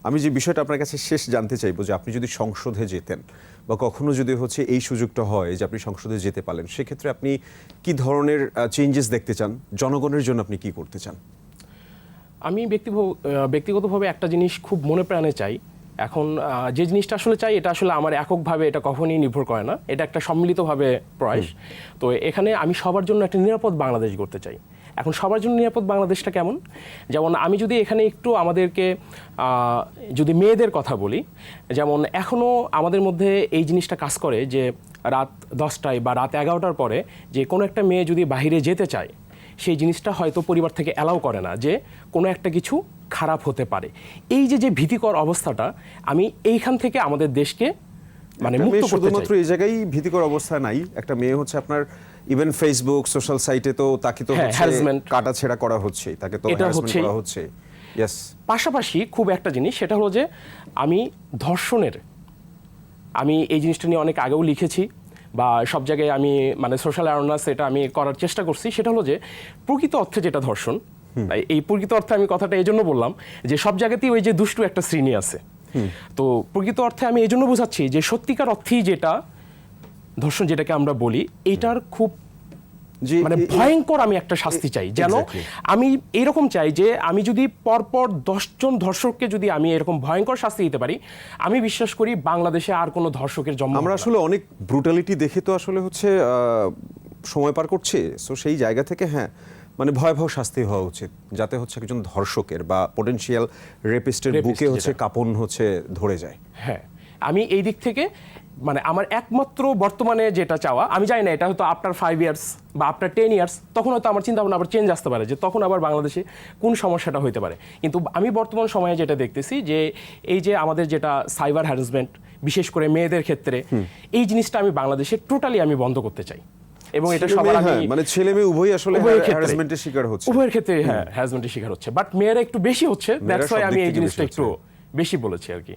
আমি যে বিষয়টা আপনার কাছে শেষ জানতে চাইবো যে আপনি যদি সংসদে যেতেন বা কখনো যদি এই সুযোগটা হয় যে আপনি সংসদে যেতে পারেন, সেক্ষেত্রে আপনি কি ধরনের চেঞ্জেস দেখতে চান? জনগণের জন্য আপনি কি করতে চান? আমি ব্যক্তিগতভাবে একটা জিনিস খুব মনে প্রাণে চাই। এখন যে জিনিসটা আসলে চাই, এটা আসলে আমার এককভাবে এটা কখনোই নির্ভর করে না, এটা একটা সম্মিলিতভাবে প্রয়াস। তো এখানে আমি সবার জন্য একটা নিরাপদ বাংলাদেশ গড়তে চাই। এখন সবার জন্য নিরাপদ বাংলাদেশটা কেমন? যেমন আমি যদি এখানে একটু আমাদেরকে যদি মেয়েদের কথা বলি, যেমন এখনও আমাদের মধ্যে এই জিনিসটা কাজ করে যে রাত 10টায় বা রাত 11টার পরে যে কোনো একটা মেয়ে যদি বাইরে যেতে চায়, সেই জিনিসটা হয়তো পরিবার থেকে অ্যালাউ করে না, যে কোনো একটা কিছু খারাপ হতে পারে। এই যে ভীতিকর অবস্থাটা, আমি এইখান থেকে আমাদের দেশকে মানে মুক্ত করতে চাই। শুধুমাত্র এই জায়গায় ভীতিকর অবস্থা নাই, একটা মেয়ে আপনার ইভেন ফেসবুক সোশ্যাল সাইটে তো তাকে তো কাটাছেঁড়া করা হচ্ছে, তাকে তো হ্যারাসমেন্ট করা হচ্ছে। ইয়েস, পাশাপাশি খুব একটা জিনিস, সেটা হলো যে আমি ধর্ষণের, আমি এই জিনিসটা নিয়ে অনেক আগেও লিখেছি বা সব জায়গায় আমি মানে সোশ্যাল অ্যাওয়ারনেস এটা আমি করার চেষ্টা করছি। সেটা হলো যে প্রকৃত অর্থে যেটা ধর্ষণ, এই প্রকৃত অর্থে আমি কথাটা এই জন্য বললাম যে সব জায়গাতেই ওই যে দুষ্টু একটা শ্রেণী আছে। তো প্রকৃত অর্থে আমি এই জন্য বোঝাচ্ছি যে সত্যিকার অর্থেই যেটা ধর্ষণ, যেটাকে আমরা বলি, এটার খুব মানে ভয়ঙ্কর আমি একটা শাস্তি চাই। যেন আমি এরকম চাই যে আমি যদি পরপর 10 জন ধর্ষককে যদি আমি এরকম ভয়ঙ্কর শাস্তি দিতে পারি, আমি বিশ্বাস করি বাংলাদেশে আর কোনো ধর্ষকের জন্ম। আমরা আসলে অনেক ব্রুটালিটি দেখে তো আসলে সময় পার করছি। সো সেই জায়গা থেকে মানে ভয়াবহ শাস্তি হওয়া উচিত, যাতে একজন ধর্ষকের বা পটেনশিয়াল রেপিস্টের বুকে কাঁপন ধরে যায়। হ্যাঁ, আমি এই দিক থেকে মানে আমার একমাত্র বর্তমানে যেটা চাওয়া, আমি জানি না এটা হয়তো আফটার 5 ইয়ার্স বা আফটার 10 ইয়ার্স তখন হয়তো আমার চিন্তা ভাবনা আবার চেঞ্জ আসতে পারে, যে তখন আবার বাংলাদেশে কোন সমস্যাটা হইতে পারে। কিন্তু আমি বর্তমান সময়ে যেটা দেখতেছি যে এই যে আমাদের যেটা সাইবার হ্যারাসমেন্ট, বিশেষ করে মেয়েদের ক্ষেত্রে, এই জিনিসটা আমি বাংলাদেশে টোটালি আমি বন্ধ করতে চাই। এবং এটা সবার আগে মানে ছেলে মেয়ে উভয়ই আসলে হ্যারাসমেন্টের শিকার হচ্ছে, উভয়ের ক্ষেত্রে হ্যারাসমেন্টের শিকার হচ্ছে, বাট মেয়েরা একটু বেশি হচ্ছে। দ্যাটস ওয়াই আমি এই জিনিসটা একটু বেশি বলেছি আর কি।